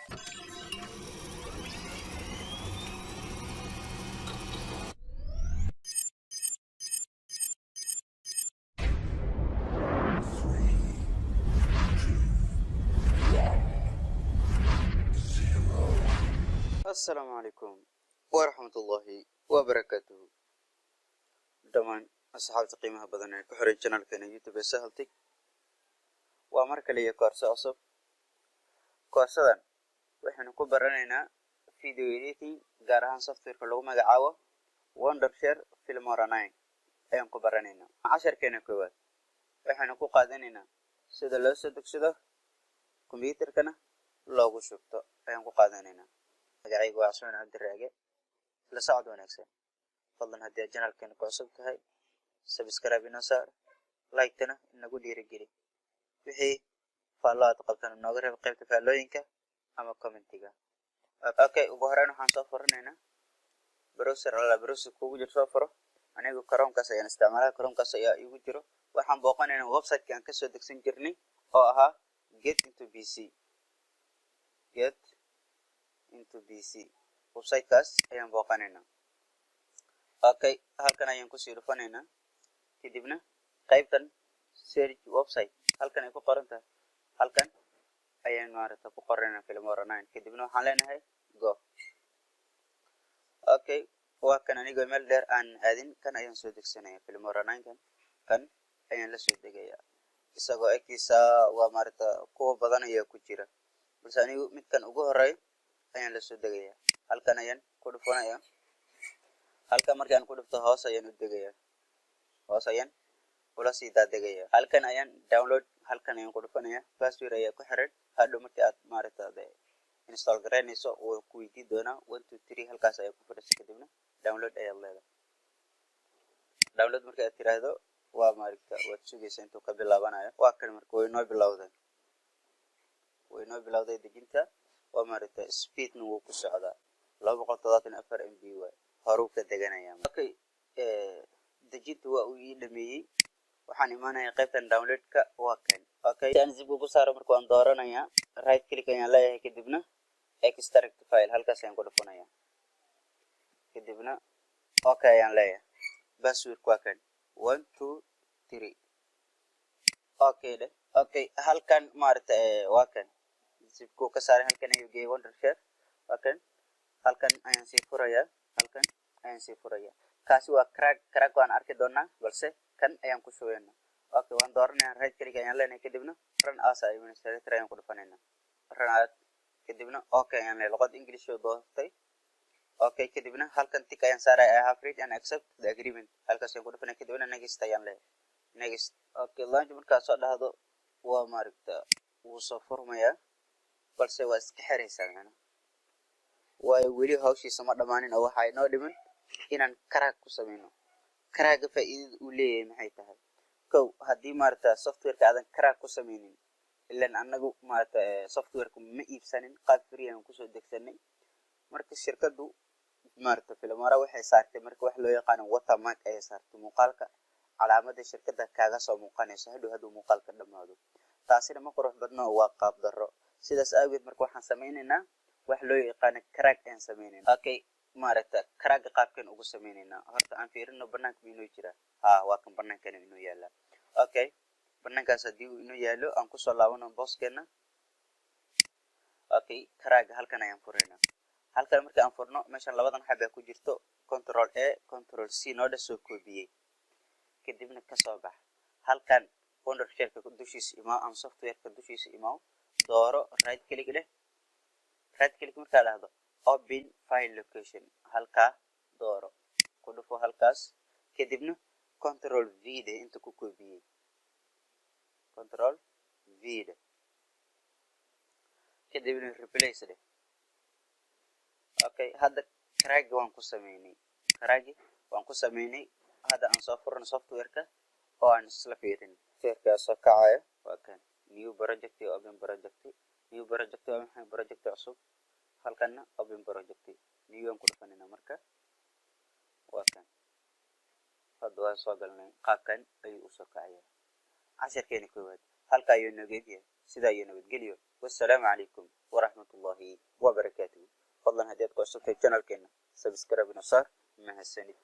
السلام عليكم ورحمة الله وبركاته. دمان أصحاب قيمة بدنا كحرين channel كنا يوتيوب سهلتك وأمرك لي كورس أصب كورسان وإحنا كبرنا فيديو إديتنج جارهان software كلهم مجعوة وندرشر في المورانين أيام كبرنا 10 كنا كواد وإحنا كقادننا سيد الله صدق سيده كمبيوتر كنا لوجو شفته أيام كقادننا magacaygu waa Cusmaan Cabdiraage la socod wanaagsan fadlan haddii aad channelkan ku cusub tahay subscribe inoo saar like-tana inagu dhiirigeli wixii faallo aad qabtaan nooga reeb qaybta faallooyinka ama commentiga. Okay, ugu horreyn waxaan soo furanaynaa browser kugu jiro soo furo anigu Chromekaas ayaan isticmaalaa Chromekaas ayaa igu jiro waxaan booqanaynaa website-ka aan ka soo degsan jirnay oo ahaa Get into PC website-kaas ayaan booqanaynaa. Okay, halkan ayaan kusii dhufanaynaa kadibna qaybtan search website halkan ay ku qoran tahay halkan ayaan maaragtay ku qoraynaa Filmora 9 kadibna waxaan leenahay go. Okay, waa kan aniga meel dheer aan aadin kan ayaan soo degsanayaa Filmora 9 kan ayaan la soo degayaa isagoo egtiisa waa maaragtay kuwa badan ayaa ku jira balse anigu midkan ugu horeeyo ayaan la soo degayaa halkan ayaan ku dhufanayaa halkan markaan ku dhufto hoos ayaan u degayaa hoos ayaan ula sii daadegaya halkan ayaan download halkan ayaan ku dhufanayaa password ayaa ku xiran hadhow markii aad maaragtay install garaynayso oo ku weydiin doonaa 1 2 3 halkaas ayaa ku fadhiisa kadibna download ayaa leedahay download markii aad tiraahdo waa maaragtay waad sugaysaa intuu ka bilaabanayo waa kan markii way noo bilowday dejinta waa maaragtay speedna wuu ku socdaa 274 MB way horuu ka deganaya. Okay, dejinta waa uu ii dhameeyay waxaan imaanayaa qaybtan download-ka waa kan. Okay, aan zip ugu saaro markii aan dooranayaa right click ayaan leeyahay kadibna extract file halkaas ayaan ku dhufanayaa kadibna okay ayaan leeyahay password waa kan 1 2 3 okay halkan maaragtay waa kan zipku ka saaray halkan ayuu geeyay Wondershare waa kan halkan ayaan sii furayaa kaasi waa crack waan arki doonaa balse kan ayaan ku shubaynaa. Okay, waan dooranayaa right click ayaan leenahay kadibna run as administrator ayaan ku dhufanaynaa run as kadibna okay ayaan leeyahay luqad English oo doortay. Okay, kadibna halkan tick ayaan saaray I have read and accept the agreement halkaas ayaan ku dhufanayaa kadibna next ayaan leeyahay next. Okay, launch markaad soo dhahdo waa maaragtay wuu soo furmayaa balse waa iska xiraysaa waayo weli hawshiisa ma dhamaanin oo waxaa inoo dhiman inaan crack ku samayno. Crack faa'iidada uu leeyahay maxay tahay? Kow haddii maaragtay software-ka aadan crack ku samaynin ilaan anagu maaragtay software-ka ma iibsanin qaab free aan kusoo degsanay marka shirkadu maaragtay Filmora waxay saartay marka wax loo yaqaan watermark ay saartay muuqaalka calaamada shirkadda kaaga soo muuqanayso haduu muuqaalka dhamaado taasina ma qurux badna waa qaab darro sidaas awgeed marka waxaan sameynaynaa wax loo yaqaan crack aan sameynaynaa. Okay, maaragtay crack qaabkan ugu sameynaynaa horta aan fiirino banaanka inuu jira waa kan banaankan inuu yaala. Okay, banaankaas hadii uu inuu yaalo aan ku soo laabano booskeena. Okay, crack halkan ayaan furaynaa halkan markii aan furno meeshan labadan xab ku jirto control A control C noo soo koobiyay kadibna ka soo bax halkan Wondershare-ka dushiisa imaa ama software-ka dushiisa imaa dooro right click markaad dhahdo open file location halka dooro ku dhufo halkaas kadibna control V inta ku koobiyay control V kadibna replace Okay, hadda crack waan ku sameynay hadda aan soo furno software-ka oo aan isla fiirin software-ka soo kacayo waa kan new project open project waa maxay project cusub halkana open project new aan ku dhufanayna marka waa kan hadda waan soo galnay qaabkan ayuu u soo kacayaa 10keena koowaad halka ayuu nageeyay sidaa iyo nabadgelyo. Wassalaamu calaykum waraxmatullaahi wabarakaatuhu. fadlan haddii aad ku cusubtahay channelkeena subscribe ino saar. mahadsanid.